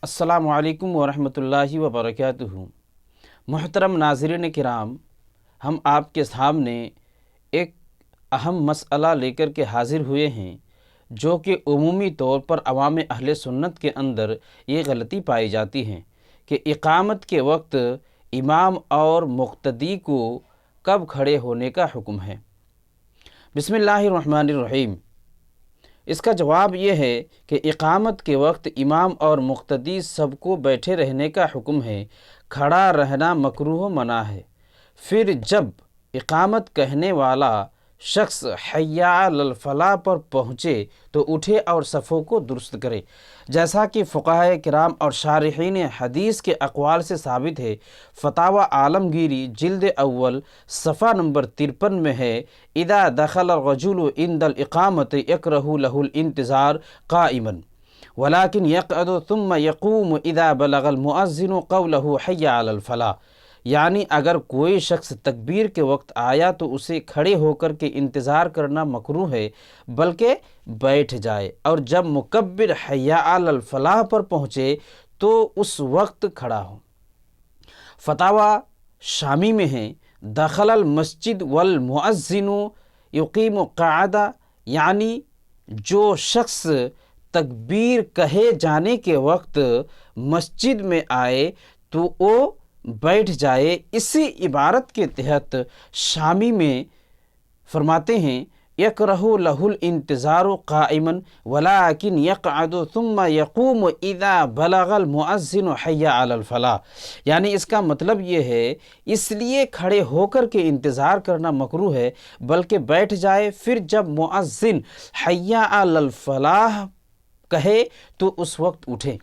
अस्सलामु अलैकुम वरहमतुल्लाहि वबरकातुहू। मुहतरम नाज़रीन किराम, हम आपके सामने एक अहम मसला लेकर के हाज़िर हुए हैं, जो कि उमूमी तौर पर अवाम अहले सुन्नत के अंदर ये गलती पाई जाती है कि इक़ामत के वक्त इमाम और मुक़्तदी को कब खड़े होने का हुक्म है। बिस्मिल्लाहिर्रहमानिर्रहीम। इसका जवाब ये है कि इक़ामत के वक्त इमाम और मुक़्तदी सबको बैठे रहने का हुक्म है, खड़ा रहना मकरूह मना है। फिर जब इक़ामत कहने वाला शख्स हय्या अलल फलाह पर पहुँचे तो उठे और सफ़ों को दुरुस्त करे, जैसा कि फ़ुक़हाए किराम और शारिहीन हदीस के अक़वाल से साबित है। फ़तावा आलमगीरी जिल्द अव्वल सफ़ा नंबर 53 में है, इदा दखल रजुलु इंदल इक़ामत यकरहु लहुल इंतज़ार क़ाइमन वलाकिन यक़अदु थुम्मा यक़ूमु इदा बलगल मुअज़्ज़िनु क़ौलहु हय्या अलल फलाह। यानी अगर कोई शख्स तकबीर के वक्त आया तो उसे खड़े होकर के इंतज़ार करना मकरूह है, बल्कि बैठ जाए, और जब मुकब्बिर हय्या अलल फलाह पर पहुँचे तो उस वक्त खड़ा हो। फ़तावा शामी में है, दखलल मस्जिद वल मुअज़्ज़िनु युकीमु क़ाअदा, यानी जो शख्स तकबीर कहे जाने के वक्त मस्जिद में आए तो वो बैठ जाए। इसी इबारत के तहत शामी में फरमाते हैं, यकरहु लहुल इंतज़ारु क़ाइमन वलाकिन यक़अदु थुम्मा यक़ूमु इदा बलगल मुअज़्ज़िनु हय्या अलल फलाह। यानी इसका मतलब ये है, इसलिए खड़े होकर के इंतज़ार करना मकरूह है, बल्कि बैठ जाए, फिर जब मुअज़्ज़िन हय्या अलल फलाह कहे तो उस वक्त उठे।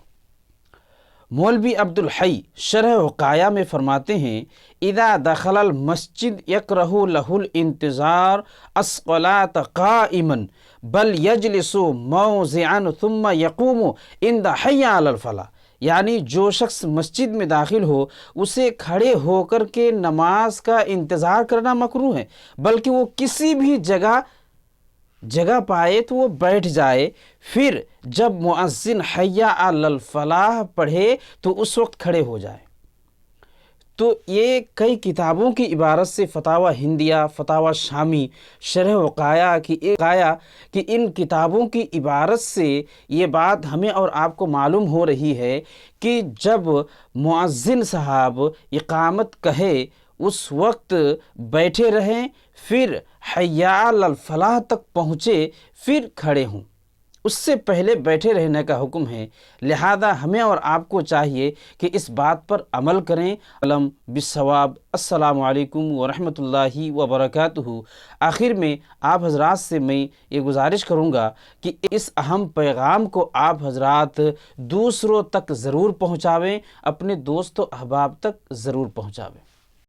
मौलवी अब्दुल हई शरह वक़ाया में फरमाते हैं, इदा दखलल मस्जिद यकरहु लहुल इंतज़ार अस्क़लात क़ाइमन बल यजलिसु मौज़िअन थुम्मा यक़ूमु इंदा हय्या अलल फलाह। यानी जो शख्स मस्जिद में दाखिल हो उसे खड़े होकर के नमाज का इंतज़ार करना मकरूह है, बल्कि वो किसी भी जगह पाए तो वो बैठ जाए, फिर जब मुअज़्ज़िन हय्या अलल फलाह पढ़े तो उस वक्त खड़े हो जाए। तो ये कई किताबों की इबारत से फ़तावा हिंदिया, फ़तावा शामी, शरह वक़ाया कि इन किताबों की इबारत से ये बात हमें और आपको मालूम हो रही है कि जब मुअज़्ज़िन साहब इक़ामत कहे उस वक्त बैठे रहें, फिर हय्या अलल फलाह तक पहुँचे फिर खड़े हों, उससे पहले बैठे रहने का हुक्म है। लिहाजा हमें और आपको चाहिए कि इस बात पर अमल करें। अलम बिस्सवाब। अस्सलामु अलैकुम वरहमतुल्लाहि वबरकातुहू। आखिर में आप हजरात से मैं ये गुजारिश करूँगा कि इस अहम पैगाम को आप हजरात दूसरों तक ज़रूर पहुँचावें, अपने दोस्तों अहबाब तक ज़रूर पहुँचावें।